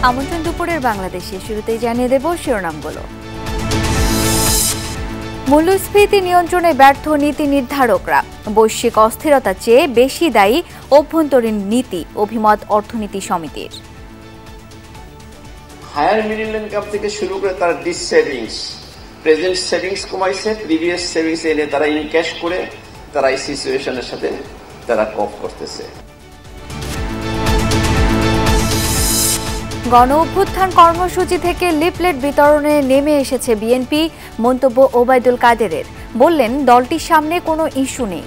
আমন্ত্রণ দুপুরের বাংলাদেশে শুরুতেই জানিয়ে দেব শিরোনামগুলো। মূল্যস্ফীতি নিয়ন্ত্রণে ব্যর্থ নীতি নির্ধারকরা, বৈশ্বিক অস্থিরতা চেয়ে বেশি দায়ী অভ্যন্তরীণ নীতি, অভিমত অর্থনীতি সমিতির। হায়ার মিডল ইনকাম থেকে শুরু করে তারা ডিস সেভিংস, প্রেজেন্ট সেভিংস কমাইছে, প্রিভিয়াস সেভিংস এনে তারা ইনক্যাশ করে তারা এই সিচুয়েশনের সাথে তারা কপ করতেছে। গণ অভ্যুত্থান কর্মসূচি থেকে লিফলেট বিতরণে নেমে এসেছে বিএনপি, মন্তব্য ওবায়দুল কাদেরের। বললেন, দলটির সামনে কোনো ইস্যু নেই।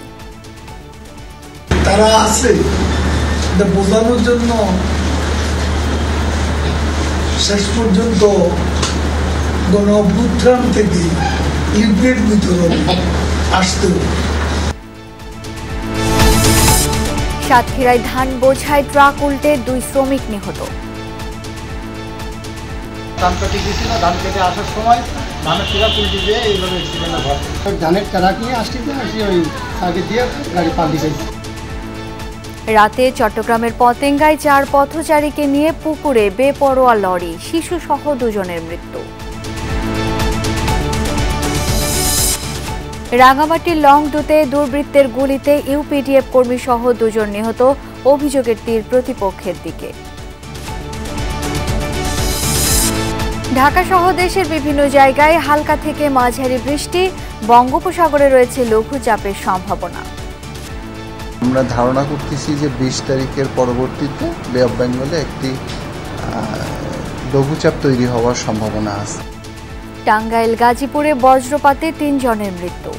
তারা আছে বোঝানোর জন্য শেষ পর্যন্ত গণ অভ্যুত্থান থেকে লিফলেট বিতরণ আসতে। সাতক্ষীরায় ধান বোঝাই ট্রাক উল্টে 2 শ্রমিক নিহত। ধান কেটে গেছিল, ধান কেটে আসার সময় ধানের ট্রাক উল্টে দিয়ে এইভাবে অ্যাক্সিডেন্ট ঘটে। ধানের ট্রাক নিয়ে আসছি ওই আগে দিয়ে গাড়ি পাল্টি গেছে। রাতে চট্টগ্রামের পতেঙ্গায় 4 পথচারীকে নিয়ে পুকুরে বেপরোয়া লরি, শিশু সহ 2 জনের মৃত্যু। রাঙামাটির লংডুতে দুর্বৃত্তের গুলিতে ইউপিডিএফ কর্মী সহ 2 জন নিহত, অভিযোগের তীর প্রতিপক্ষের দিকে। ঢাকা সহ দেশের বিভিন্ন জায়গায় হালকা থেকে মাঝারি বৃষ্টি, বঙ্গোপসাগরে রয়েছে লঘুচাপের সম্ভাবনা। আমরা ধারণা করতেছি যে 20 তারিখের পরবর্তীতে বে অফ বেঙ্গলে একটি লঘুচাপ তৈরি হওয়ার সম্ভাবনা আছে। টাঙ্গাইল গাজীপুরে বজ্রপাতে 3 জনের মৃত্যু।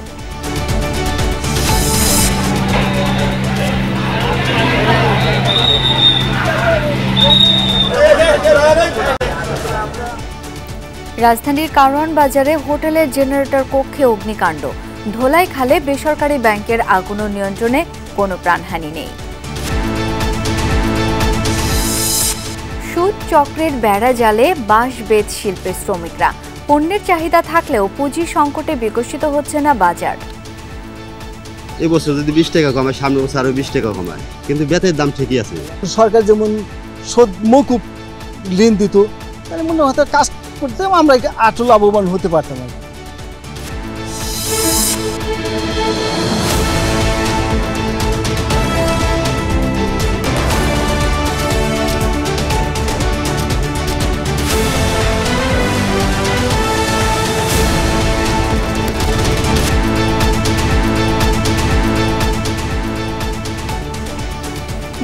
রাজধানীর কারওয়ান বাজারে হোটেলের জেনারেটর কক্ষে অগ্নিকাণ্ড, ধোলাই খালে বেসরকারি ব্যাংকের আগুন নিয়ন্ত্রণে কোনো প্রাণহানি নেই। সুদ চক্রের বেড়া জালে বাঁশ বেত শিল্পের শ্রমিকরা, পণ্যের চাহিদা থাকলেও পুঁজি সংকটে বিকশিত হচ্ছে না বাজার। এবছর যদি 20 টাকা কমায়, সামনের বছর আরো 20 টাকা কমায়, কিন্তু বেতের দাম ঠিকই আছে। সরকার যেমন মকুব ঋণ দিত, তাহলে মনে হতো কাজ করতে আমরা আরো লাভবান হতে পারতাম।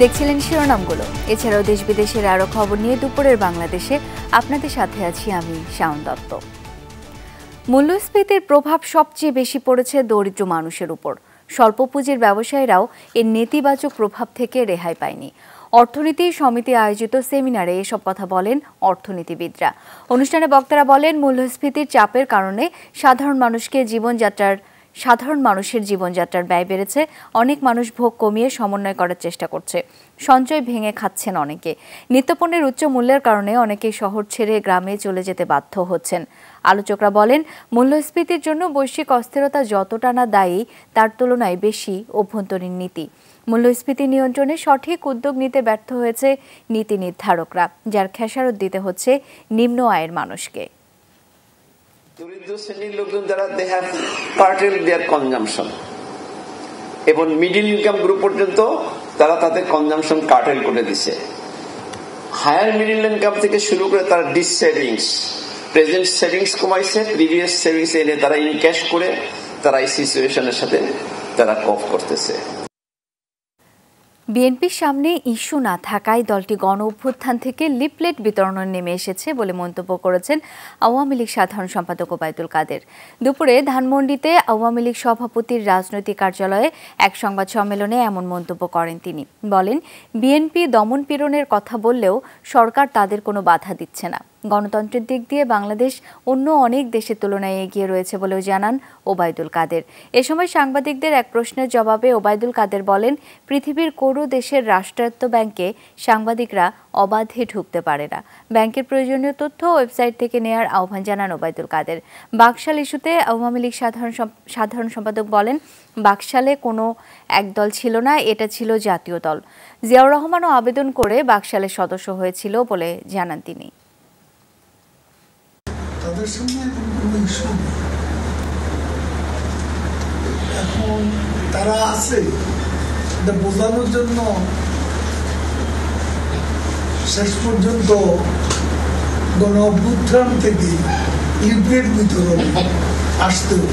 দেখছিলেন শিরোনামগুলো। এছাড়াও দেশ বিদেশের আরো খবর নিয়ে দুপুরের বাংলাদেশে আপনাদের সাথে আছি আমি শাওন দত্ত। মূল্যস্ফীতির প্রভাব সবচেয়ে বেশি পড়েছে দরিদ্র মানুষের উপর। স্বল্প পুঁজির ব্যবসায়ীরাও এর নেতিবাচক প্রভাব থেকে রেহাই পায়নি। অর্থনীতি সমিতি আয়োজিত সেমিনারে এসব কথা বলেন অর্থনীতিবিদরা। অনুষ্ঠানে বক্তারা বলেন, মূল্যস্ফীতির চাপের কারণে সাধারণ মানুষের জীবনযাত্রার ব্যয় বেড়েছে। অনেক মানুষ ভোগ কমিয়ে সমন্বয় করার চেষ্টা করছে। সঞ্চয় ভেঙে খাচ্ছেন অনেকে। নিত্যপণ্যের উচ্চ মূল্যের কারণে অনেকেই শহর ছেড়ে গ্রামে চলে যেতে বাধ্য হচ্ছেন। আলোচকরা বলেন, মূল্যস্ফীতির জন্য বৈশ্বিক অস্থিরতা যতটা না দায়ী, তার তুলনায় বেশি অভ্যন্তরীণ নীতি। মূল্যস্ফীতি নিয়ন্ত্রণে সঠিক উদ্যোগ নিতে ব্যর্থ হয়েছে নীতি নির্ধারকরা, যার খেসারত দিতে হচ্ছে নিম্ন আয়ের মানুষকে। দরিদ্র শ্রেণীর লোকজন যারা they have curtail their consumption, এবং মিডিল ইনকাম গ্রুপ পর্যন্ত তারা তাদের কনজাম্পশন কার্টেল করে দিছে। হায়ার মিডল ইনকাম থেকে শুরু করে তারা ডিস সেভিংস, প্রেজেন্ট সেভিংস কমাইছে, প্রিভিয়াস সেভিংস এনে তারা ইনক্যাশ করে তারা এই সিচুয়েশনের সাথে তারা কপ করতেছে। বিএনপির সামনে ইস্যু না থাকায় দলটি গণ অভ্যুত্থান থেকে লিফলেট বিতরণে নেমে এসেছে বলে মন্তব্য করেছেন আওয়ামী লীগ সাধারণ সম্পাদক ওবায়দুল কাদের। দুপুরে ধানমন্ডিতে আওয়ামী লীগ সভাপতির রাজনৈতিক কার্যালয়ে এক সংবাদ সম্মেলনে এমন মন্তব্য করেন তিনি। বলেন, বিএনপি দমন পীড়নের কথা বললেও সরকার তাদের কোনো বাধা দিচ্ছে না। গণতন্ত্রের দিক দিয়ে বাংলাদেশ অন্য অনেক দেশের তুলনায় এগিয়ে রয়েছে বলেও জানান ওবায়দুল কাদের। এ সময় সাংবাদিকদের এক প্রশ্নের জবাবে ওবায়দুল কাদের বলেন, পৃথিবীর কোনো দেশের রাষ্ট্রায়ত্ত ব্যাংকে সাংবাদিকরা অবাধে ঢুকতে পারে না। ব্যাংকের প্রয়োজনীয় তথ্য ওয়েবসাইট থেকে নেয়ার আহ্বান জানান ওবায়দুল কাদের। বাকশাল ইস্যুতে আওয়ামী লীগ সাধারণ সম্পাদক বলেন, বাকশালে কোনো একদল ছিল না, এটা ছিল জাতীয় দল। জিয়াউর রহমানও আবেদন করে বাকশালের সদস্য হয়েছিল বলে জানান তিনি। তাদের সঙ্গে কোনো ইস্যু নেই। এখন তারা আছে এটা বোঝানোর জন্য শেষ পর্যন্ত গণ অভ্যুত্থান থেকে লিফলেট বিতরণ আসতেও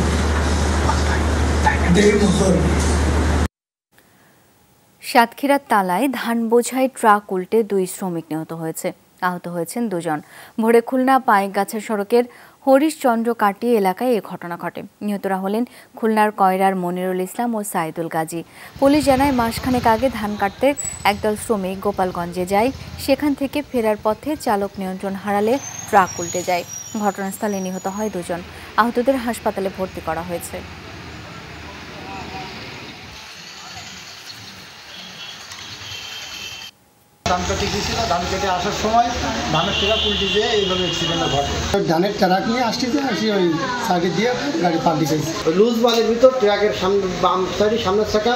1.5 বছর। সাতক্ষীরার তালায় ধান বোঝাই ট্রাক উল্টে 2 শ্রমিক নিহত হয়েছে। আহত হয়েছেন 2 জন। ভোরে খুলনা পাইকগাছা সড়কের হরিশচন্দ্র কাটি এলাকায় এই ঘটনা ঘটে। নিহতরা হলেন খুলনার কয়রার মনিরুল ইসলাম ও সাইদুল গাজী। পুলিশ জানায়, মাসখানেক আগে ধান কাটতে একদল শ্রমিক গোপালগঞ্জে যায়। সেখান থেকে ফেরার পথে চালক নিয়ন্ত্রণ হারালে ট্রাক উল্টে যায়। ঘটনাস্থলে নিহত হয় 2 জন। আহতদের হাসপাতালে ভর্তি করা হয়েছে। ধান কেটে গিয়েছিল, ধান কেটে আসার সময় ধানের ট্রাক উল্টে যেয়ে এইভাবে অ্যাক্সিডেন্টটা ঘটে। ধানের ট্রাক নিয়ে আসি ওই সাইডে দিয়ে গাড়ি পাল্টি গেছে। লুজ বালির ভিতর ট্রাকের সামনে বাম সাইডে সামনের চাকা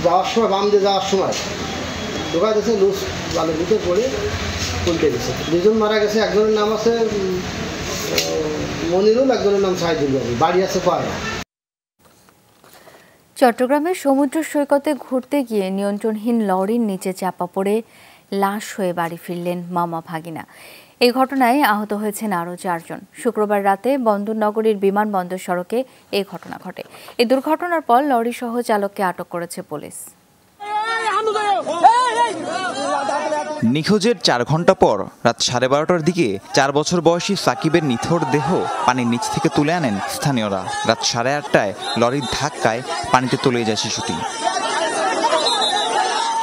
যাওয়ার সময় বাম দিয়ে যাওয়ার সময় ঢোকা গেছে, লুজ বালির ভিতর পড়ে উল্টে গেছে। 2 জন মারা গেছে। একজনের নাম আছে মনিরুল, একজনের নাম সাইদুল গাজী, বাড়ি আছে কয়রা। চট্টগ্রামের সমুদ্র সৈকতে ঘুরতে গিয়ে নিয়ন্ত্রণহীন লরির নিচে চাপা পড়ে লাশ হয়ে বাড়ি ফিরলেন মামা ভাগিনা। এই ঘটনায় আহত হয়েছেন আরও 4 জন। শুক্রবার রাতে বন্দরনগরীর বিমানবন্দর সড়কে এই ঘটনা ঘটে। এই দুর্ঘটনার পর লরিসহ চালককে আটক করেছে পুলিশ। নিখোঁজের 4 ঘন্টা পর রাত 12:30টার দিকে 4 বছর বয়সী সাকিবের নিথর দেহ পানির নিচ থেকে তুলে আনেন স্থানীয়রা। রাত 8:30টায় লরির ধাক্কায় পানিতে তলিয়ে যায় শিশুটি।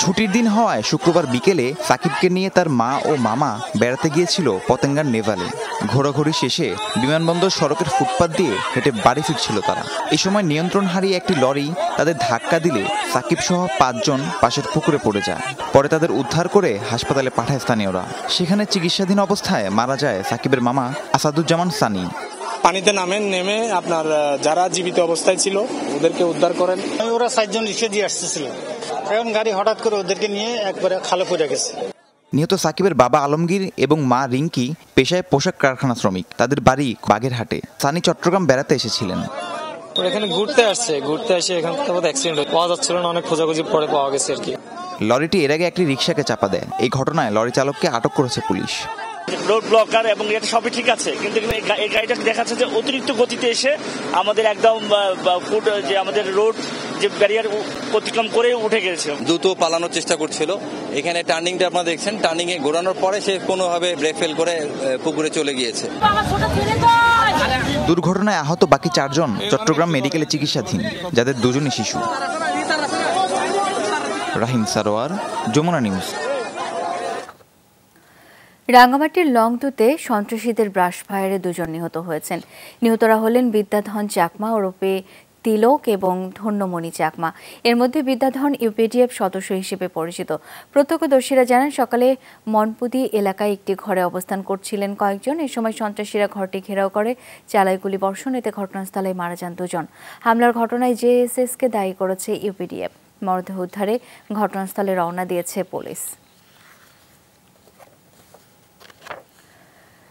ছুটির দিন হওয়ায় শুক্রবার বিকেলে সাকিবকে নিয়ে তার মা ও মামা বেড়াতে গিয়েছিল পতেঙ্গার নেভালে। ঘোরাঘুরি শেষে বিমানবন্দর সড়কের ফুটপাত দিয়ে হেঁটে বাড়ি ফিরছিল তারা। এই সময় নিয়ন্ত্রণ হারিয়ে একটি লরি তাদের ধাক্কা দিলে সাকিব সহ 5 জন পাশের পুকুরে পড়ে যায়। পরে তাদের উদ্ধার করে হাসপাতালে পাঠায় স্থানীয়রা। সেখানে চিকিৎসাধীন অবস্থায় মারা যায় সাকিবের মামা আসাদুজ্জামান সানি। পানিতে নেমে আপনার যারা জীবিত অবস্থায় ছিল ওদেরকে উদ্ধার করেন। ওরা 7 জন রিক্সা দিয়ে আসতেছিল, এখন গাড়ি হঠাৎ করে ওদেরকে নিয়ে একবারে খালে পড়ে গেছে। নিহত সাকিবের বাবা আলমগীর এবং মা রিঙ্কি পেশায় পোশাক কারখানা শ্রমিক। তাদের বাড়ি বাগেরহাটে। সানি চট্টগ্রাম বেড়াতে এসেছিলেন। এখানে ঘুরতে এসে এখান থেকে অ্যাক্সিডেন্ট পাওয়া যাচ্ছিল না, অনেক খোঁজাখুঁজি পরে পাওয়া গেছে আর কি। লরিটি এর আগে একটি রিকশাকে চাপা দেয়। এই ঘটনায় লরি চালককে আটক করেছে পুলিশ। রোড ব্লকার এবং এটা সবই ঠিক আছে, কিন্তু এই গাড়িটা দেখাচ্ছে যে অতিরিক্ত গতিতে এসে আমাদের একদম যে আমাদের রোড যে ব্যারিয়ার অতিক্রম করে উঠে গেছে। দ্রুত পালানোর চেষ্টা করছিল। এখানে টার্নিংটা আপনারা দেখছেন, টার্নিং এ ঘোরানোর পরে সে কোনোভাবে ব্রেক ফেল করে পুকুরে চলে গিয়েছে। দুর্ঘটনায় আহত বাকি 4 জন চট্টগ্রাম মেডিকেলে চিকিৎসাধীন, যাদের 2 জনই শিশু। রাহিম সারোয়ার, যমুনা নিউজ। রাঙ্গামাটির লংদুতে সন্ত্রাসীদের ব্রাশ ফায়ারে 2 জন নিহত হয়েছেন। নিহতরা হলেন বিদ্যাধন চাকমা ওরফে তিলক এবং ধন্যমণি চাকমা। এর মধ্যে বিদ্যাধন ইউপিডিএফ সদস্য হিসেবে পরিচিত। প্রত্যক্ষদর্শীরা জানান, সকালে মনপুদি এলাকায় একটি ঘরে অবস্থান করছিলেন কয়েকজন। এ সময় সন্ত্রাসীরা ঘরটি ঘেরাও করে চালায় গুলি বর্ষণ। এতে ঘটনাস্থলে মারা যান 2 জন। হামলার ঘটনায় জেএসএসকে দায়ী করেছে ইউপিডিএফ। মরদেহ উদ্ধারে ঘটনাস্থলে রওনা দিয়েছে পুলিশ।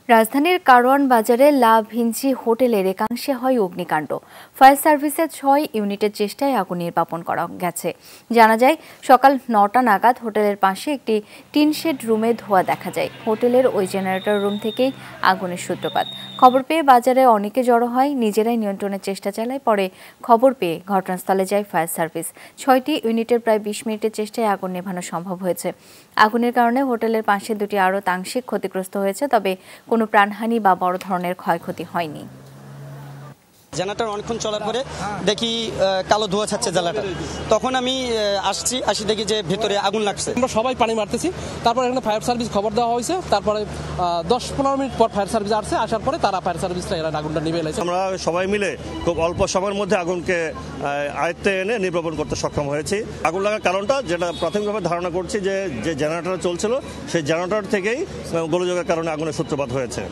রাজধানীর কারওয়ান বাজারে লা ভিঞ্চি হোটেলের একাংশে হয় অগ্নিকাণ্ড। ফায়ার সার্ভিসের 6 ইউনিটের চেষ্টায় আগুন নির্বাপন করা গেছে। জানা যায়, সকাল 9টা নাগাদ হোটেলের পাশে একটি টিন শেড রুমে ধোঁয়া দেখা যায়। হোটেলের ওই জেনারেটর রুম থেকেই আগুনের সূত্রপাত। খবর পেয়ে বাজারে অনেকে জড়ো হয়, নিজেরাই নিয়ন্ত্রণের চেষ্টা চালায়। পরে খবর পেয়ে ঘটনাস্থলে যায় ফায়ার সার্ভিস। 6টি ইউনিটের প্রায় 20 মিনিটের চেষ্টায় আগুন নেভানো সম্ভব হয়েছে। আগুনের কারণে হোটেলের পাশে 2টি আরও আংশিক ক্ষতিগ্রস্ত হয়েছে, তবে কোনো প্রাণহানি বা বড় ধরনের ক্ষয়ক্ষতি হয়নি। জেনারেটর অনেকক্ষণ চলার পরে দেখি কালো ধোঁয়া ছাড়ছে জ্বালাটা, তখন আমি আসি দেখি যে ভেতরে আগুন লাগছে। আমরা সবাই পানি মারতেছি, তারপরে এখানে ফায়ার সার্ভিস খবর দেওয়া হয়েছে, তারপরে 10-15 মিনিট পর ফায়ার সার্ভিস আসছে, আসার পরে তারা ফায়ার সার্ভিসটা এরা আগুনটা নিভে এলাইছে। আমরা সবাই মিলে খুব অল্প সময়ের মধ্যে আগুনকে আয়ত্তে এনে নির্বাপন করতে সক্ষম হয়েছি। আগুন লাগার কারণটা যেটা প্রাথমিকভাবে ধারণা করছি যে জেনারেটর চলছিল সেই জেনারেটর থেকেই গোলযোগের কারণে আগুনের সূত্রপাত হয়েছে।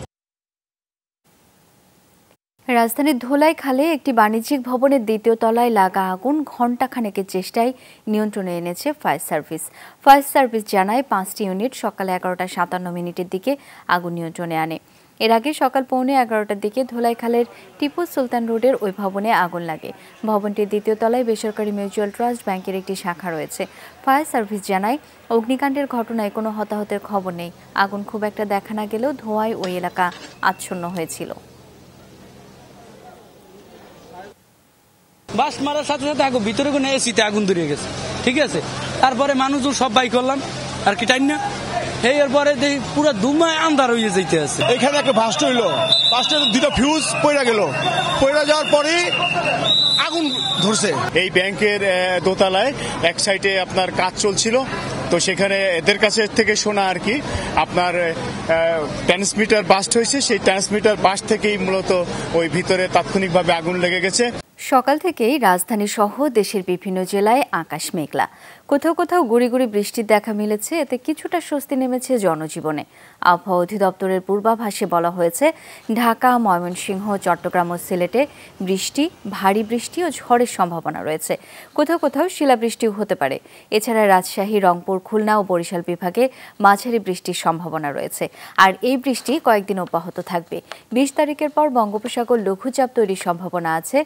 রাজধানীর ধোলাইখালে একটি বাণিজ্যিক ভবনের দ্বিতীয় তলায় লাগা আগুন ঘণ্টাখানেকের চেষ্টায় নিয়ন্ত্রণে এনেছে ফায়ার সার্ভিস। ফায়ার সার্ভিস জানায় 5টি ইউনিট সকাল 11:57 দিকে আগুন নিয়ন্ত্রণে আনে। এর আগে সকাল 11:15টার দিকে ধোলাইখালের টিপু সুলতান রোডের ওই ভবনে আগুন লাগে। ভবনটির দ্বিতীয় তলায় বেসরকারি মিউচুয়াল ট্রাস্ট ব্যাংকের একটি শাখা রয়েছে। ফায়ার সার্ভিস জানায় অগ্নিকাণ্ডের ঘটনায় কোনো হতাহতের খবর নেই। আগুন খুব একটা দেখা না গেলেও ধোঁয়ায় ওই এলাকা আচ্ছন্ন হয়েছিল। বাস মারার সাথে সাথে আগুন ভিতরে কোনো এসিতে আগুন ধরে গেছে, ঠিক আছে। তারপরে মানুষজন সব বাই করলাম আর কি টাইম না, এরপরে দেখি পুরো ধুমায় আন্ধার হয়ে যেতে আছে। এখানে একটা বাস্ট হইলো, বাস্টের দুটো ফিউজ পড়ে গেল, পড়ে যাওয়ার পরে আগুন ধরছে। এই ব্যাংকের দোতলায় এক সাইডে আপনার কাজ চলছিল, তো সেখানে এদের কাছে থেকে শোনা আর কি আপনার ট্রান্সমিটার বাস্ট হয়েছে, সেই ট্রান্সমিটার বাস্ট থেকেই মূলত ওই ভিতরে তাৎক্ষণিকভাবে আগুন লেগে গেছে। সকাল থেকেই রাজধানী সহ দেশের বিভিন্ন জেলায় আকাশ মেঘলা, কোথাও কোথাও গুড়ি গুড়ি বৃষ্টির দেখা মিলেছে। এতে কিছুটা স্বস্তি নেমেছে জনজীবনে। আবহাওয়া অধিদপ্তরের পূর্বাভাসে বলা হয়েছে, ঢাকা, ময়মনসিংহ, চট্টগ্রাম ও সিলেটে বৃষ্টি, ভারী বৃষ্টি ও ঝড়ের সম্ভাবনা রয়েছে। কোথাও কোথাও শিলাবৃষ্টিও হতে পারে। এছাড়া রাজশাহী, রংপুর, খুলনা ও বরিশাল বিভাগে মাঝারি বৃষ্টির সম্ভাবনা রয়েছে। আর এই বৃষ্টি কয়েকদিন অব্যাহত থাকবে। 20 তারিখের পর বঙ্গোপসাগর লঘুচাপ তৈরির সম্ভাবনা আছে।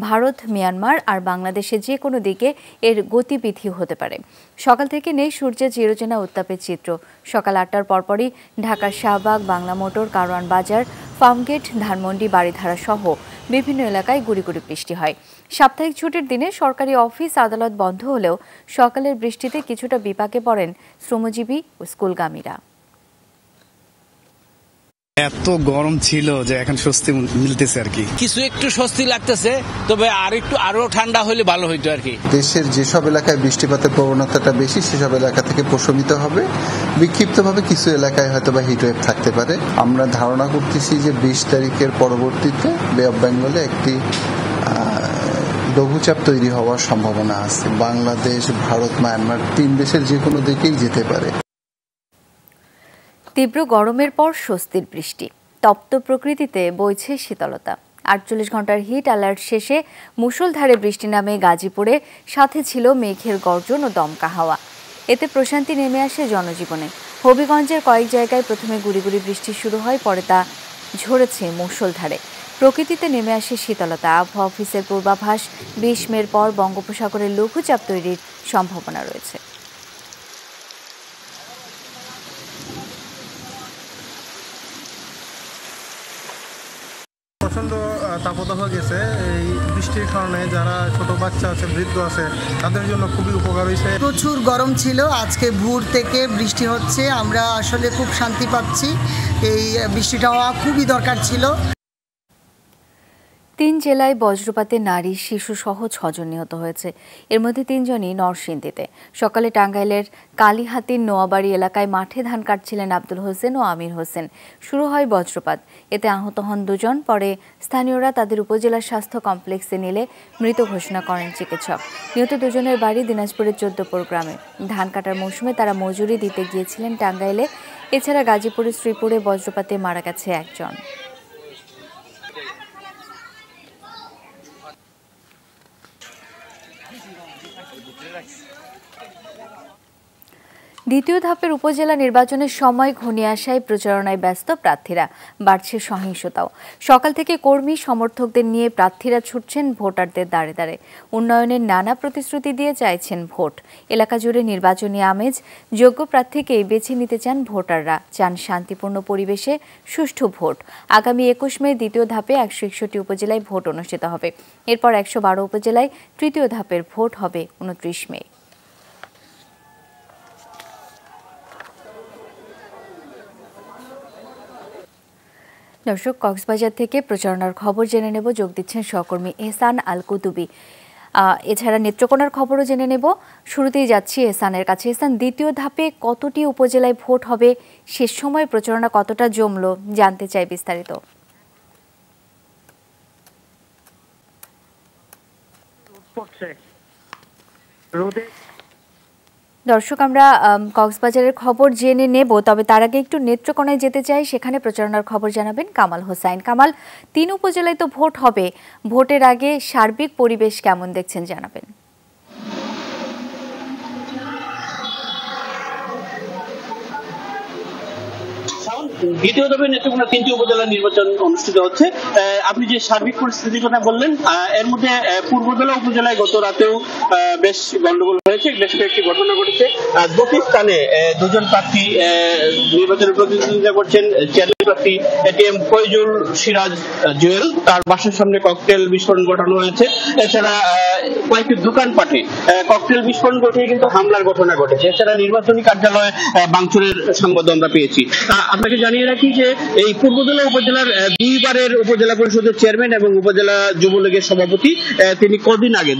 ভারত, মিয়ানমার আর বাংলাদেশের যে কোনো দিকে এর গতিবিধি হতে পারে। সকাল থেকে নেই সূর্যের চিরচেনা উত্তাপের চিত্র। সকাল 8টার পরপরই ঢাকার শাহবাগ, বাংলা মোটর, কারওয়ান বাজার, ফার্মগেট, ধানমন্ডি, বারিধারা সহ বিভিন্ন এলাকায় গুড়ি গুড়ি বৃষ্টি হয়। সাপ্তাহিক ছুটির দিনে সরকারি অফিস আদালত বন্ধ হলেও সকালের বৃষ্টিতে কিছুটা বিপাকে পড়েন শ্রমজীবী ও স্কুলগামীরা। এত গরম ছিল যে এখন স্বস্তি মিলতেছে আর কি, কিছু একটু স্বস্তি লাগতেছে, তবে আরো ঠান্ডা হলে ভালো হইতো আর কি। দেশের যেসব এলাকায় বৃষ্টিপাতের প্রবণতাটা বেশি সেসব এলাকা থেকে প্রশমিত হবে। বিক্ষিপ্তভাবে কিছু এলাকায় হয়তো বা হিটওয়েভ থাকতে পারে। আমরা ধারণা করতেছি যে 20 তারিখের পরবর্তীতে বে অফ বেঙ্গলে একটি লঘুচাপ তৈরি হওয়ার সম্ভাবনা আছে। বাংলাদেশ, ভারত, মায়ানমার 3 দেশের যে কোনো দিকেই যেতে পারে। তীব্র গরমের পর স্বস্তির বৃষ্টি, তপ্ত প্রকৃতিতে বইছে শীতলতা। 48 ঘন্টার হিট অ্যালার্ট শেষে মুষলধারে বৃষ্টি নামে গাজীপুরে, সাথে ছিল মেঘের গর্জন ও দমকা হাওয়া। এতে প্রশান্তি নেমে আসে জনজীবনে। হবিগঞ্জের কয়েক জায়গায় প্রথমে গুড়ি গুড়ি বৃষ্টি শুরু হয়, পরে তা ঝরেছে মুষলধারে। প্রকৃতিতে নেমে আসে শীতলতা। আবহাওয়া অফিসের পূর্বাভাস, 20 মের পর বঙ্গোপসাগরে লঘুচাপ তৈরির সম্ভাবনা রয়েছে। প্রচন্ড তাপদাহ গেছে। এই বৃষ্টির কারণে যারা ছোট বাচ্চা আছে, বৃদ্ধ আছে, তাদের জন্য খুবই উপকার হয়েছে। প্রচুর গরম ছিল, আজকে ভোর থেকে বৃষ্টি হচ্ছে, আমরা আসলে খুব শান্তি পাচ্ছি। এই বৃষ্টিটা হওয়া খুবই দরকার ছিল। 3 জেলায় বজ্রপাতে নারী, শিশু সহ 6 জন নিহত হয়েছে। এর মধ্যে 3 জনই নরসিংদীতে। সকালে টাঙ্গাইলের কালীহাতির নোয়াবাড়ি এলাকায় মাঠে ধান কাটছিলেন আব্দুল হোসেন ও আমির হোসেন। শুরু হয় বজ্রপাত। এতে আহত হন 2 জন। পরে স্থানীয়রা তাদের উপজেলা স্বাস্থ্য কমপ্লেক্সে নিলে মৃত ঘোষণা করেন চিকিৎসক। নিহত 2 জনের বাড়ি দিনাজপুরের 14পুর গ্রামে। ধান কাটার মৌসুমে তারা মজুরি দিতে গিয়েছিলেন টাঙ্গাইলে। এছাড়া গাজীপুরের শ্রীপুরে বজ্রপাতে মারা গেছে 1 জন। দ্বিতীয় ধাপের উপজেলা নির্বাচনের সময় ঘনিয়ে আসায় প্রচারণায় ব্যস্ত প্রার্থীরা। বাড়ছে সহিংসতাও। সকাল থেকে কর্মী সমর্থকদের নিয়ে প্রার্থীরা ছুটছেন ভোটারদের দ্বারে দ্বারে। উন্নয়নের নানা প্রতিশ্রুতি দিয়ে চাইছেন ভোট। এলাকা জুড়ে নির্বাচনী আমেজ। যোগ্য প্রার্থীকেই বেছে নিতে চান ভোটাররা। চান শান্তিপূর্ণ পরিবেশে সুষ্ঠু ভোট। আগামী 21 মে দ্বিতীয় ধাপে 161 উপজেলায় ভোট অনুষ্ঠিত হবে। এরপর 112 উপজেলায় তৃতীয় ধাপের ভোট হবে 29 মে। দর্শক, কক্সবাজার থেকে প্রচারণার খবর জেনে নেব, যোগ দিচ্ছেন সহকর্মী এহসান আল কুতুবি। এছাড়া নেত্রকোনার খবরও জেনে নেব। শুরুতেই যাচ্ছি এহসানের কাছে। এহসান, দ্বিতীয় ধাপে কতটি উপজেলায় ভোট হবে, শেষ সময় প্রচারণা কতটা জমলো, জানতে চাই বিস্তারিত। দর্শক, আমরা কক্সবাজারের খবর জেনে নেব, তবে তার আগে একটু নেত্রকোনায় যেতে চাই, সেখানে প্রচারণার খবর জানাবেন কামাল হোসাইন। কামাল, 3 উপজেলায় তো ভোট হবে, ভোটের আগে সার্বিক পরিবেশ কেমন দেখছেন জানাবেন। দ্বিতীয় ধাপে নেত্রকোনা 3টি উপজেলা নির্বাচন অনুষ্ঠিত হচ্ছে। আপনি যে সার্বিক পরিস্থিতির কথা বললেন, এর মধ্যে পূর্বজেলা উপজেলায় গত রাতেও বেশ গন্ডগোল হয়েছে, বেশ কয়েকটি ঘটনা ঘটেছে। 2টি স্থানে 2জন প্রার্থী নির্বাচনের প্রতিদ্বন্দ্বিতা করছেন। চেয়ারম্যান প্রার্থী এটিএম ফয়জুল সিরাজ জুয়েল, তার বাসার সামনে ককটেল বিস্ফোরণ ঘটানো হয়েছে। এছাড়া কয়েকটি দোকানপাটে ককটেল বিস্ফোরণ ঘটিয়ে কিন্তু হামলার ঘটনা ঘটেছে। এছাড়া নির্বাচনী কার্যালয়ে ভাঙচুরের সংবাদ আমরা পেয়েছি। আপনাকে জানিয়ে রাখি যে এই পূর্বজেলা উপজেলার 2বারের উপজেলা পরিষদের চেয়ারম্যান এবং উপজেলা যুবলীগের সভাপতি, তিনি কদিন আগে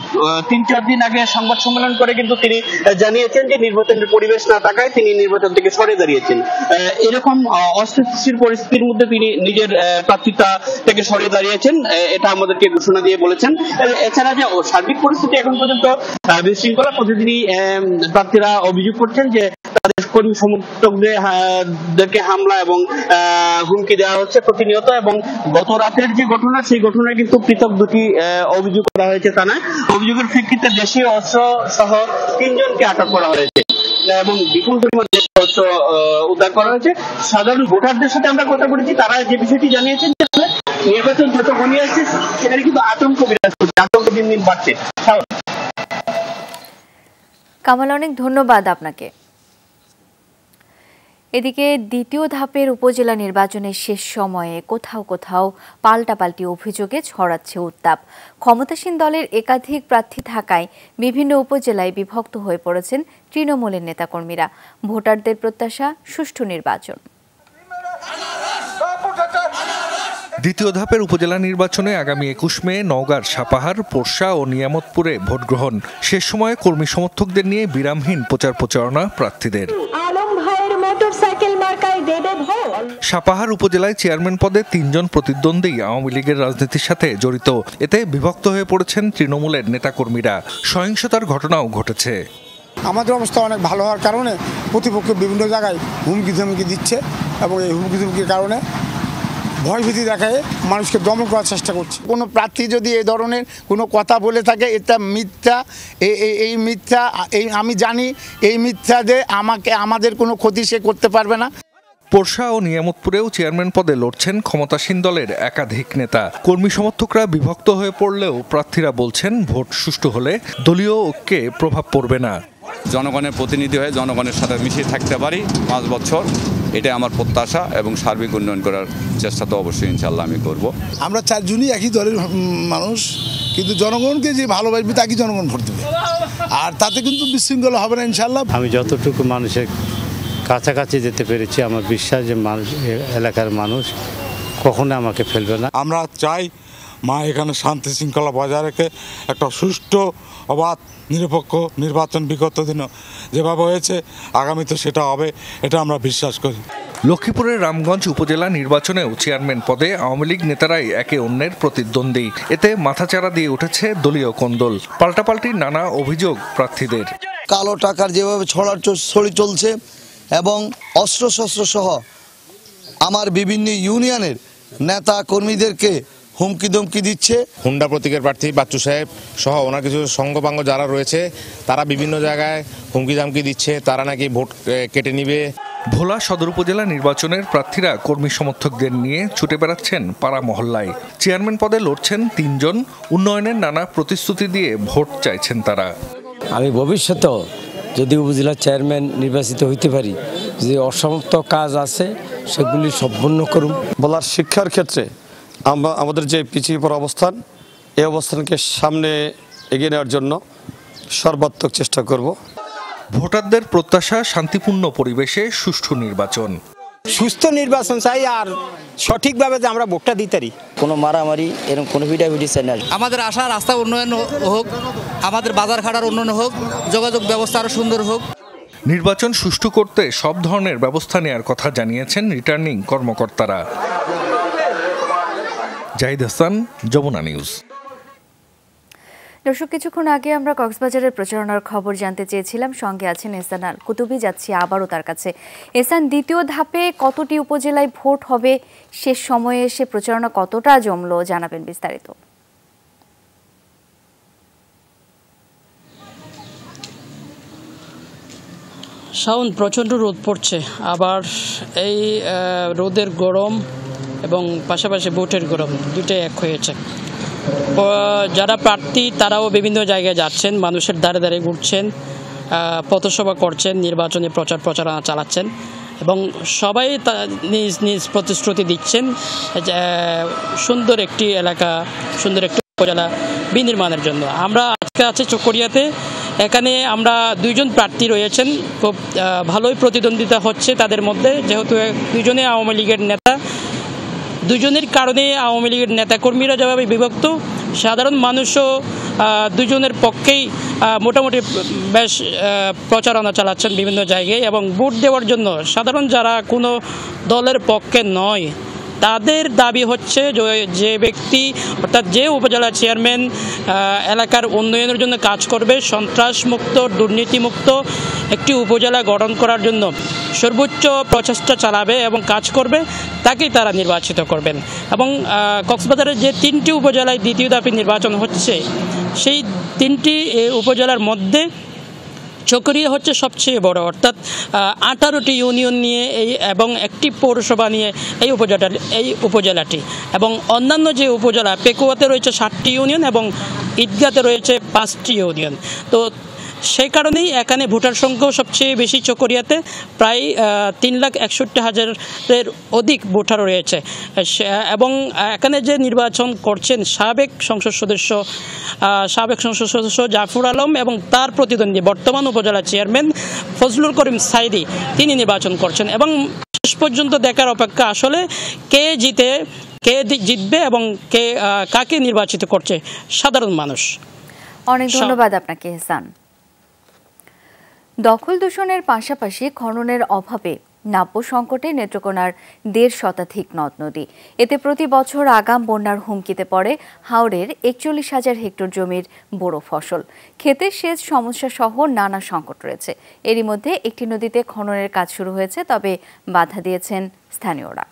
3-4 দিন আগে সংবাদ সম্মেলন করে কিন্তু তিনি জানিয়েছেন যে নির্বাচনের পরিবেশ না থাকায় তিনি নির্বাচন থেকে সরে দাঁড়িয়েছেন। এরকম অস্থিতিশীল পরিস্থিতির মধ্যে তিনি নিজের প্রার্থিতা থেকে সরে দাঁড়িয়েছেন, এটা আমাদেরকে ঘোষণা দিয়ে বলেছেন। এছাড়া যে সার্বিক পরিস্থিতি এখন পর্যন্ত বিশৃঙ্খলা, প্রতিদিনই প্রার্থীরা অভিযোগ করছেন যে তাদের কর্মী সমর্থকদেরকে হামলা এবং হুমকি দেওয়া হচ্ছে প্রতিনিয়ত। এবং গত রাতের যে ঘটনা, সেই ঘটনায় কিন্তু পৃথক 2টি অভিযোগ করা হয়েছে থানায়। অভিযোগের প্রেক্ষিতে দেশীয় অস্ত্র সহ 3 জনকে আটক করা হয়েছে এবং বিপুল পরিমাণ অস্ত্র উদ্ধার করা হয়েছে। সাধারণ ভোটারদের সাথে আমরা কথা বলেছি, তারা যে বিষয়টি জানিয়েছেন যে নির্বাচন যত ঘনিয়ে আসছে সেখানে কিন্তু আতঙ্ক বিরাজ করছে, আতঙ্ক দিন দিন বাড়ছে। কামাল, অনেক ধন্যবাদ আপনাকে। এদিকে দ্বিতীয় ধাপের উপজেলা নির্বাচনের শেষ সময়ে কোথাও কোথাও পাল্টাপাল্টি অভিযোগে ছড়াচ্ছে উত্তাপ। ক্ষমতাসীন দলের একাধিক প্রার্থী থাকায় বিভিন্ন উপজেলায় বিভক্ত হয়ে পড়েছেন তৃণমূলের নেতাকর্মীরা। ভোটারদের প্রত্যাশা সুষ্ঠু নির্বাচন। দ্বিতীয় ধাপের উপজেলা নির্বাচনে আগামী 21 মে নওগাঁর সাপাহার, পোরশা ও নিয়ামতপুরে ভোট গ্রহণ। শেষ সময়ে কর্মী সমর্থকদের নিয়ে বিরামহীন প্রচারণা প্রার্থীদের। সাপাহার উপজেলায় চেয়ারম্যান পদে 3 জন প্রতিদ্বন্দ্বী আওয়ামী লীগের রাজনীতির সাথে জড়িত। এতে বিভক্ত হয়ে পড়েছেন তৃণমূলের নেতাকর্মীরা। সহিংসতার ঘটনাও ঘটেছে। আমাদের অবস্থা অনেক ভালো হওয়ার কারণে প্রতিপক্ষ বিভিন্ন জায়গায় হুমকি ধমকি দিচ্ছে এবং এই হুমকি ধমকির কারণে ভয়ভীতি দেখায় মানুষকে দমন করার চেষ্টা করছে। কোনো প্রার্থী যদি এই ধরনের কোনো কথা বলে থাকে, এটা মিথ্যা। এই মিথ্যা, আমি জানি এই মিথ্যা দিয়ে আমাদের কোনো ক্ষতি সে করতে পারবে না। পোরশা ও নিয়ামতপুরেও চেয়ারম্যান পদে লড়ছেন ক্ষমতাসীন দলের একাধিক নেতা। কর্মী সমর্থকরা বিভক্ত হয়ে পড়লেও প্রার্থীরা বলছেন ভোট সুষ্ঠু হলে দলীয় ঐক্যে প্রভাব পড়বে না। জনগণের প্রতিনিধি হয়ে জনগণের সাথে মিশে থাকতে পারি 5 বছর, এটা আমার প্রত্যাশা এবং সার্বিক উন্নয়ন করার চেষ্টা তো অবশ্যই ইনশাল্লাহ আমি করব। আমরা 4 জনই একই দলের মানুষ, কিন্তু জনগণকে যে ভালোবাসবে তাকে জনগণ ভোট দেবে, আর তাতে কিন্তু বিশৃঙ্খলা হবে না ইনশাল্লাহ। আমি যতটুকু মানুষের কাছাকাছি যেতে পেরেছি, আমার বিশ্বাস যে মানুষ, এলাকার মানুষ কখনো আমাকে ফেলবে না। আমরা চাই মা এখানে শান্তি শৃঙ্খলা বজায় রেখে একটা সুষ্ঠু, অবাধ, নিরপেক্ষ নির্বাচন বিগত দিনও যেভাবে হয়েছে আগামীতে সেটা হবে, এটা আমরা বিশ্বাস করি। লক্ষ্মীপুরের রামগঞ্জ উপজেলা নির্বাচনেও চেয়ারম্যান পদে আওয়ামী লীগ নেতারাই একে অন্যের প্রতিদ্বন্দ্বী। এতে মাথাচাড়া দিয়ে উঠেছে দলীয় কোন্দল। পাল্টাপাল্টি নানা অভিযোগ প্রার্থীদের। কালো টাকার যেভাবে ছড়ি চলছে এবং অস্ত্রশস্ত্র সহ আমার বিভিন্ন ইউনিয়নের নেতা কর্মীদেরকে হুমকি ধমকি দিচ্ছে। হুন্ডা প্রতীকের প্রার্থী বাচ্চু সাহেব সহ ওনার কিছু সঙ্গপাঙ্গ যারা রয়েছে, তারা বিভিন্ন জায়গায় হুমকি ধামকি দিচ্ছে, তারা নাকি ভোট কেটে নিবে। ভোলা সদর উপজেলা নির্বাচনের প্রার্থীরা কর্মী সমর্থকদের নিয়ে ছুটে বেড়াচ্ছেন পাড়া মহল্লায়। চেয়ারম্যান পদে লড়ছেন 3 জন। উন্নয়নের নানা প্রতিশ্রুতি দিয়ে ভোট চাইছেন তারা। আমি ভবিষ্যতেও যদি উপজেলা চেয়ারম্যান নির্বাচিত হইতে পারি, যে অসমাপ্ত কাজ আছে সেগুলি সম্পন্ন করুন। বলার শিক্ষার ক্ষেত্রে আমাদের যে পিছিয়ে পড়া অবস্থান, এই অবস্থানকে সামনে এগিয়ে নেওয়ার জন্য সর্বাত্মক চেষ্টা করব। ভোটারদের প্রত্যাশা শান্তিপূর্ণ পরিবেশে সুষ্ঠু নির্বাচন। সুস্থ নির্বাচন চাই আর সঠিকভাবে যে আমরা ভোটটা দিতে পারি। কোনো মারামারি এরকম কোনো ভিটাভিটি চাই না। আমাদের আশা রাস্তা উন্নয়ন হোক, আমাদের বাজার ঘাটার উন্নয়ন হোক, যোগাযোগ ব্যবস্থা আরো সুন্দর হোক। নির্বাচন সুষ্ঠু করতে সব ধরনের ব্যবস্থা নেওয়ার কথা জানিয়েছেন রিটার্নিং কর্মকর্তারা। জাহিদ হাসান, যমুনা নিউজ। দর্শক, কিছুক্ষণ আগে আমরা কক্সবাজারের প্রচারণার খবর জানতে চেয়েছিলাম, সঙ্গে আছেন এহসান আল কুতুবি। যাচ্ছি আবারও তার কাছে। এহসান, দ্বিতীয় ধাপে কতটি উপজেলায় ভোট হবে, শেষ সময়ে এসে প্রচারণা কতটা জমলো, জানাবেন বিস্তারিত। শাওন, প্রচণ্ড রোদ পড়ছে, আবার এই রোদের গরম এবং পাশাপাশি ভোটের গরম দুটোই এক হয়েছে। যারা প্রার্থী তারাও বিভিন্ন জায়গায় যাচ্ছেন, মানুষের দ্বারে দ্বারে ঘুরছেন, পথসভা করছেন, নির্বাচনী প্রচারণা চালাচ্ছেন এবং সবাই নিজ নিজ প্রতিশ্রুতি দিচ্ছেন সুন্দর একটি এলাকা, সুন্দর একটি উপজেলা বিনির্মাণের জন্য। আমরা আজকে আছি চকরিয়াতে। এখানে আমরা দুইজন প্রার্থী রয়েছেন, খুব ভালোই প্রতিদ্বন্দ্বিতা হচ্ছে তাদের মধ্যে, যেহেতু দুজনে আওয়ামী লীগের নেতা। দুজনের কারণে আওয়ামী লীগের নেতাকর্মীরা যেভাবে বিভক্ত, সাধারণ মানুষও দুজনের পক্ষেই মোটামুটি বেশ প্রচারণা চালাচ্ছেন বিভিন্ন জায়গায় এবং ভোট দেওয়ার জন্য সাধারণ যারা কোনো দলের পক্ষে নয় তাদের দাবি হচ্ছে যে ব্যক্তি অর্থাৎ যে উপজেলা চেয়ারম্যান এলাকার উন্নয়নের জন্য কাজ করবে, সন্ত্রাসমুক্ত দুর্নীতিমুক্ত একটি উপজেলা গঠন করার জন্য সর্বোচ্চ প্রচেষ্টা চালাবে এবং কাজ করবে, তাকেই তারা নির্বাচিত করবেন। এবং কক্সবাজারের যে 3টি উপজেলায় দ্বিতীয় ধাপে নির্বাচন হচ্ছে, সেই 3টি উপজেলার মধ্যে চকরিয়া হচ্ছে সবচেয়ে বড়, অর্থাৎ 18টি ইউনিয়ন নিয়ে এবং একটি পৌরসভা নিয়ে এই উপজেলাটি, এবং অন্যান্য যে উপজেলা পেকুয়াতে রয়েছে 7টি ইউনিয়ন এবং ঈদগাতে রয়েছে 5টি ইউনিয়ন। তো সেই কারণেই এখানে ভোটার সংখ্যাও সবচেয়ে বেশি চকরিয়াতে, প্রায় 3,61,000-এর অধিক ভোটার রয়েছে। এবং এখানে যে নির্বাচন করছেন সাবেক সংসদ সদস্য জাফর আলম এবং তার প্রতিদ্বন্দ্বী বর্তমান উপজেলা চেয়ারম্যান ফজলুল করিম সাইদি, তিনি নির্বাচন করছেন। এবং শেষ পর্যন্ত দেখার অপেক্ষা আসলে কে জিতবে এবং কাকে নির্বাচিত করছে সাধারণ মানুষ। অনেক ধন্যবাদ আপনাকে এহসান। দখল দূষণের পাশাপাশি খননের অভাবে নাব্য সংকটে নেত্রকোনার 1.5 শতাধিক নদ নদী। এতে প্রতি বছর আগাম বন্যার হুমকিতে পড়ে হাওড়ের 41,000 হেক্টর জমির বোরো ফসল। ক্ষেতে সেচ সমস্যা সহ নানা সংকট রয়েছে। এরই মধ্যে একটি নদীতে খননের কাজ শুরু হয়েছে, তবে বাধা দিয়েছেন স্থানীয়রা।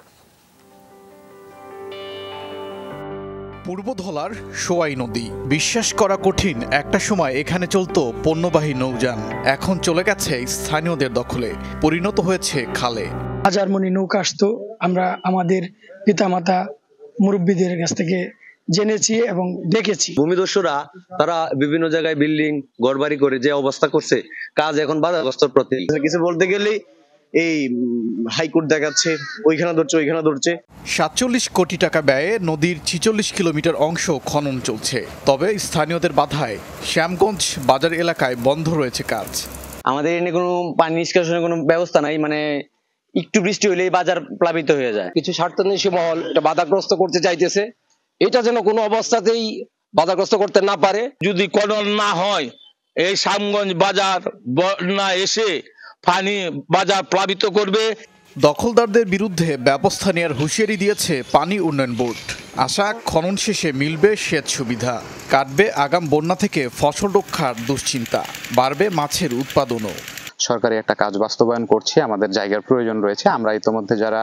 পূর্বধলার সোয়াই নদী, বিশ্বাস করা কঠিন একটা সময় এখানে চলতো পণ্যবাহী নৌযান, এখন চলে গেছে স্থানীয়দের দখলে, পরিণত হয়েছে খালে। হাজার মনি নৌকা আসতো, আমরা আমাদের পিতামাতা মুরব্বীদের কাছ থেকে জেনেছি এবং দেখেছি। ভূমিদস্যুরা তারা বিভিন্ন জায়গায় বিল্ডিং ঘরবাড়ি করে যে অবস্থা করছে, কাজ এখন বাধাগ্রস্তর প্রতি। কিছু বলতে গেলেই এই হাইকোর্ট দেখাচ্ছে, ওইখানে ধরছে। 47 কোটি টাকা ব্যয়ে নদীর 46 কিলোমিটার অংশ খনন চলছে, তবে স্থানীয়দের বাধায় শ্যামগঞ্জ বাজার এলাকায় বন্ধ রয়েছে কাজ। আমাদের এখানে কোনো পানি নিষ্কাশনের কোনো ব্যবস্থা নাই, মানে একটু বৃষ্টি হলেই বাজার প্লাবিত হয়ে যায়। কিছু স্বার্থান্বেষী মহল এটা বাধাগ্রস্ত করতে চাইতেছে, এটা যেন কোনো অবস্থাতেই বাধাগ্রস্ত করতে না পারে। যদি খনন না হয়, এই শ্যামগঞ্জ বাজার বন্যা এসে পানি বাজার প্লাবিত করবে। দখলদারদের বিরুদ্ধে ব্যবস্থা নেওয়ার হুঁশিয়ারি দিয়েছে পানি উন্নয়ন বোর্ড। আশা খনন শেষে মিলবে সেচ সুবিধা, কাটবে আগাম বন্যা থেকে ফসল রক্ষার দুশ্চিন্তা, বাড়বে মাছের উৎপাদনও। সরকারি একটা কাজ বাস্তবায়ন করছে, আমাদের জায়গার প্রয়োজন রয়েছে। আমরা ইতোমধ্যে যারা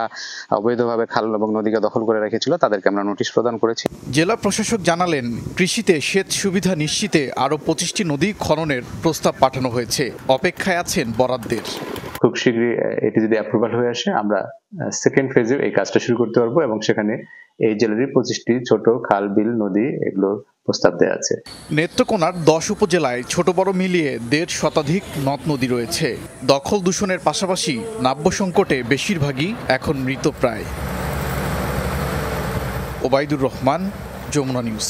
অবৈধভাবে খাল এবং নদীকে দখল করে রেখেছিল তাদেরকে আমরা নোটিশ প্রদান করেছি। জেলা প্রশাসক জানালেন, কৃষিতে সেচ সুবিধা নিশ্চিতে আরও 25টি নদী খননের প্রস্তাব পাঠানো হয়েছে, অপেক্ষায় আছেন বরাদ্দের। খুব শীঘ্রই এটি যদি অ্যাপ্রুভাল হয়ে আসে, আমরা সেকেন্ড ফেজে এই কাজটা শুরু করতে পারবো এবং সেখানে এই জেলারই 25টি ছোট খাল বিল নদী এগুলোর প্রস্তাব দেওয়া আছে। নেত্রকোনার 10 উপজেলায় ছোট বড় মিলিয়ে 1.5 শতাধিক নদ নদী রয়েছে। দখল দূষণের পাশাপাশি নাব্য সংকটে বেশিরভাগই এখন মৃতপ্রায়। ওবায়দুর রহমান, যমুনা নিউজ।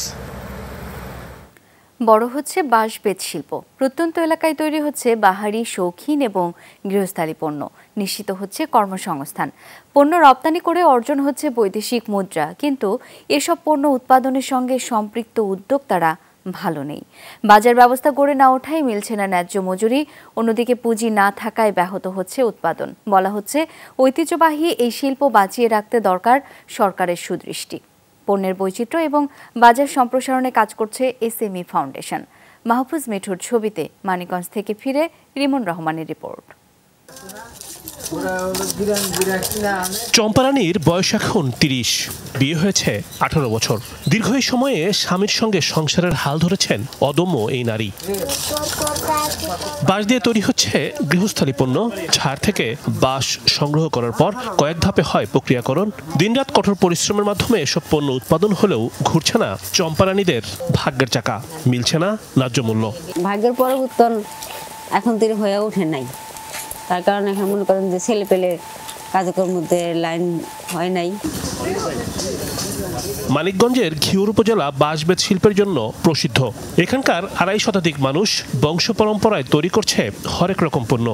বড় হচ্ছে বাঁশ বেত শিল্প। প্রত্যন্ত এলাকায় তৈরি হচ্ছে বাহারি, শৌখিন এবং গৃহস্থালী পণ্য। নিশ্চিত হচ্ছে কর্মসংস্থান। পণ্য রপ্তানি করে অর্জন হচ্ছে বৈদেশিক মুদ্রা, কিন্তু এসব পণ্য উৎপাদনের সঙ্গে সম্পৃক্ত উদ্যোক্তারা ভালো নেই। বাজার ব্যবস্থা গড়ে না ওঠায় মিলছে না ন্যায্য মজুরি, অন্যদিকে পুঁজি না থাকায় ব্যাহত হচ্ছে উৎপাদন। বলা হচ্ছে ঐতিহ্যবাহী এই শিল্প বাঁচিয়ে রাখতে দরকার সরকারের সুদৃষ্টি। পণ্যের বৈচিত্র্য এবং বাজার সম্প্রসারণে কাজ করছে এসএমই ফাউন্ডেশন। মাহফুজ মিঠুর ছবিতে মানিকগঞ্জ থেকে ফিরে রিমন রহমানের রিপোর্ট। চম্পারানীর বয়স এখন ৩০, বিয়ে হয়েছে ১৮ বছর। দীর্ঘ এই সময়ে স্বামীর সঙ্গে সংসারের হাল ধরেছেন অদম্য এই নারী। বাঁশ দিয়ে তৈরি হচ্ছে গৃহস্থালী পণ্য। ঝাড় থেকে বাঁশ সংগ্রহ করার পর কয়েক ধাপে হয় প্রক্রিয়াকরণ। দিনরাত কঠোর পরিশ্রমের মাধ্যমে এসব পণ্য উৎপাদন হলেও ঘুরছে না চম্পারানীদের ভাগ্যের চাকা, মিলছে না ন্যায্য মূল্য। ভাগ্যের পরিবর্তন এখন তিনি হয়ে ওঠে নাই, তার কারণে এখন মনে করেন যে ছেলে পেলে কাজকর্মের মধ্যে লাইন হয় নাই। মানিকগঞ্জের ঘিওর উপজেলা বাঁশ বেত শিল্পের জন্য প্রসিদ্ধ। এখানকার ২৫০ শতাধিক মানুষ বংশ পরম্পরায় তৈরি করছে হরেক রকম পণ্য।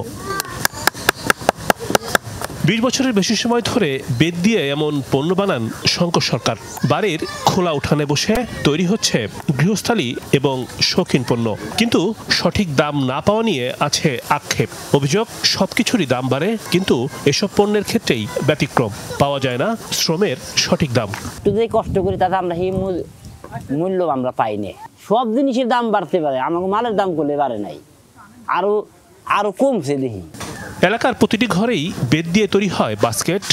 ২০ বছরের বেশি সময় ধরে বেত দিয়ে এমন পণ্য বানান শঙ্কর সরকার। বাড়ির খোলা উঠানে বসে তৈরি হচ্ছে গৃহস্থালী এবং শৌখিন পণ্য, কিন্তু সঠিক দাম না পাওয়া নিয়ে আছে আক্ষেপ। অভিযোগ, সবকিছুরই দাম বাড়ে, কিন্তু এসব পণ্যের ক্ষেত্রেই ব্যতিক্রম। পাওয়া যায় না শ্রমের সঠিক দাম। যদি কষ্ট করি তাতে আমরা এই মূল্য আমরা পাই না। সব জিনিসের দাম বাড়তে পারে, আমাকে মালের দাম করলে বাড়ে নাই, আরো কমছে দেখি। এলাকার প্রতিটি ঘরেই বেত দিয়ে তৈরি হয় basket,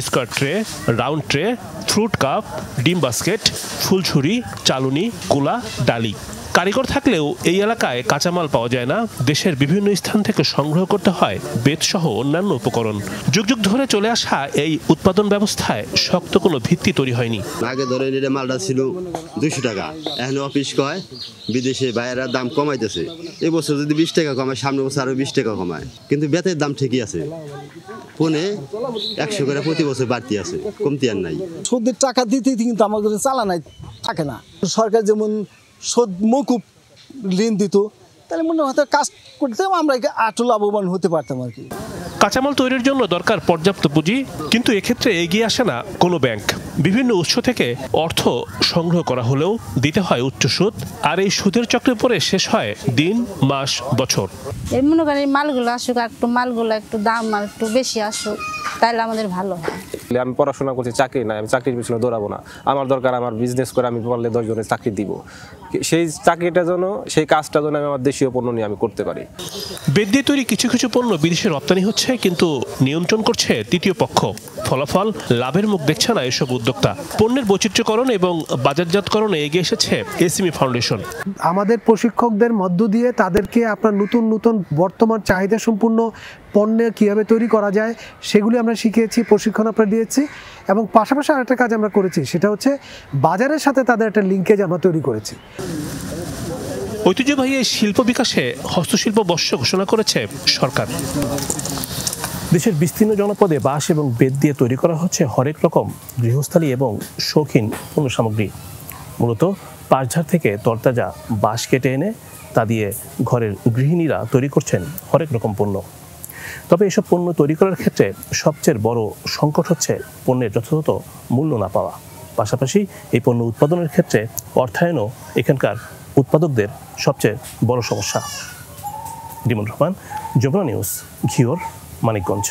square tray, round tray, fruit cup, ডিম বাস্কেট, ফুলঝুরি, চালুনি, কুলা, ডালি। কারিগর থাকলেও এই এলাকায় কাঁচামাল পাওয়া যায় না। দেশের বিভিন্ন স্থান থেকে সংগ্রহ করতে হয় বেত সহ অন্যান্য উপকরণ। যুগ যুগ ধরে চলে আসা এই উৎপাদন ব্যবস্থায় শক্ত কোনো ভিত্তি তৈরি হয়নি। আগে ধরে নিলে মালটা ছিল 200 টাকা, এখন অফিস কয় বিদেশে বাইরের দাম কমাইতেছে। এই বছর যদি 20 টাকা কমায়, সামনের বছর আরো 20 টাকা কমায়, কিন্তু বেতের দাম ঠিকই আছে। ফোনে 100 করে প্রতি বছর বাড়তি আছে, কমতি আর নাই। সুদের টাকা দিতে কিন্তু আমার কাছে চালানাই থাকে না। সরকার যেমন সুদ মকুব ঋণ দিত, তাহলে মনে হয়তো কাজ করতাম, আমরা আটু লাভবান হতে পারতাম আর কি। কাঁচামাল তৈরির জন্য দরকার পর্যাপ্ত পুঁজি, কিন্তু এক্ষেত্রে এগিয়ে আসে না কোনো ব্যাংক। বিভিন্ন উৎস থেকে অর্থ সংগ্রহ করা হলেও দিতে হয় উচ্চ সুদ, আর এই সুদের চক্রে পড়ে শেষ হয় দিন, মাস, বছর। এই মনে করেন মালগুলো আসুক, মালগুলো একটু দাম আর একটু বেশি আসুক, তাহলে আমাদের ভালো হয়। আমি পড়াশোনা করছি, চাকরি নাই, আমি চাকরির পিছনে দৌড়াবো না। আমার দরকার আমার বিজনেস করে আমি পারলে 10 জনের চাকরি দিব। সেই চাকরিটার জন্য, সেই কাজটার জন্য আমি আমার দেশীয় পণ্য নিয়ে আমি করতে পারি। বেত দিয়ে তৈরি কিছু কিছু পণ্য বিদেশে রপ্তানি হচ্ছে, কিন্তু নিয়ন্ত্রণ করছে তৃতীয় পক্ষ। ফলাফল, লাভের মুখ দেখছে না এসব উদ্যোক্তা। পণ্যের বৈচিত্র্যকরণ এবং বাজারজাতকরণে এগিয়ে এসেছে এসএমই ফাউন্ডেশন। আমাদের প্রশিক্ষকদের মধ্য দিয়ে তাদেরকে আপনার নতুন নতুন বর্তমান চাহিদা সম্পূর্ণ পণ্য কীভাবে তৈরি করা যায় সেগুলি আমরা শিখিয়েছি, প্রশিক্ষণ আমরা দিয়েছি, এবং পাশাপাশি আরেকটা কাজ আমরা করেছি, সেটা হচ্ছে বাজারের সাথে তাদের একটা লিঙ্কেজ আমরা তৈরি করেছি। ঐতিহ্যবাহী এই শিল্প বিকাশে হস্তশিল্প বর্ষ ঘোষণা করেছে সরকার। দেশের বিস্তীর্ণ জনপদে বাঁশ এবং বেত দিয়ে তৈরি করা হচ্ছে হরেক রকম গৃহস্থালী এবং শৌখিন পণ্য সামগ্রী। মূলত পাঁচঝাড় থেকে তরতাজা বাঁশ কেটে এনে তা দিয়ে ঘরের গৃহিণীরা তৈরি করছেন হরেক রকম পণ্য। তবে এসব পণ্য তৈরি করার ক্ষেত্রে সবচেয়ে বড় সংকট হচ্ছে পণ্যের যথাযথ মূল্য না পাওয়া। পাশাপাশি এই পণ্য উৎপাদনের ক্ষেত্রে অর্থায়নও এখানকার উৎপাদকদের সবচেয়ে বড় সমস্যা। রিমন রহমান, যমুনা নিউজ, ঘিওর, মানিকগঞ্জ।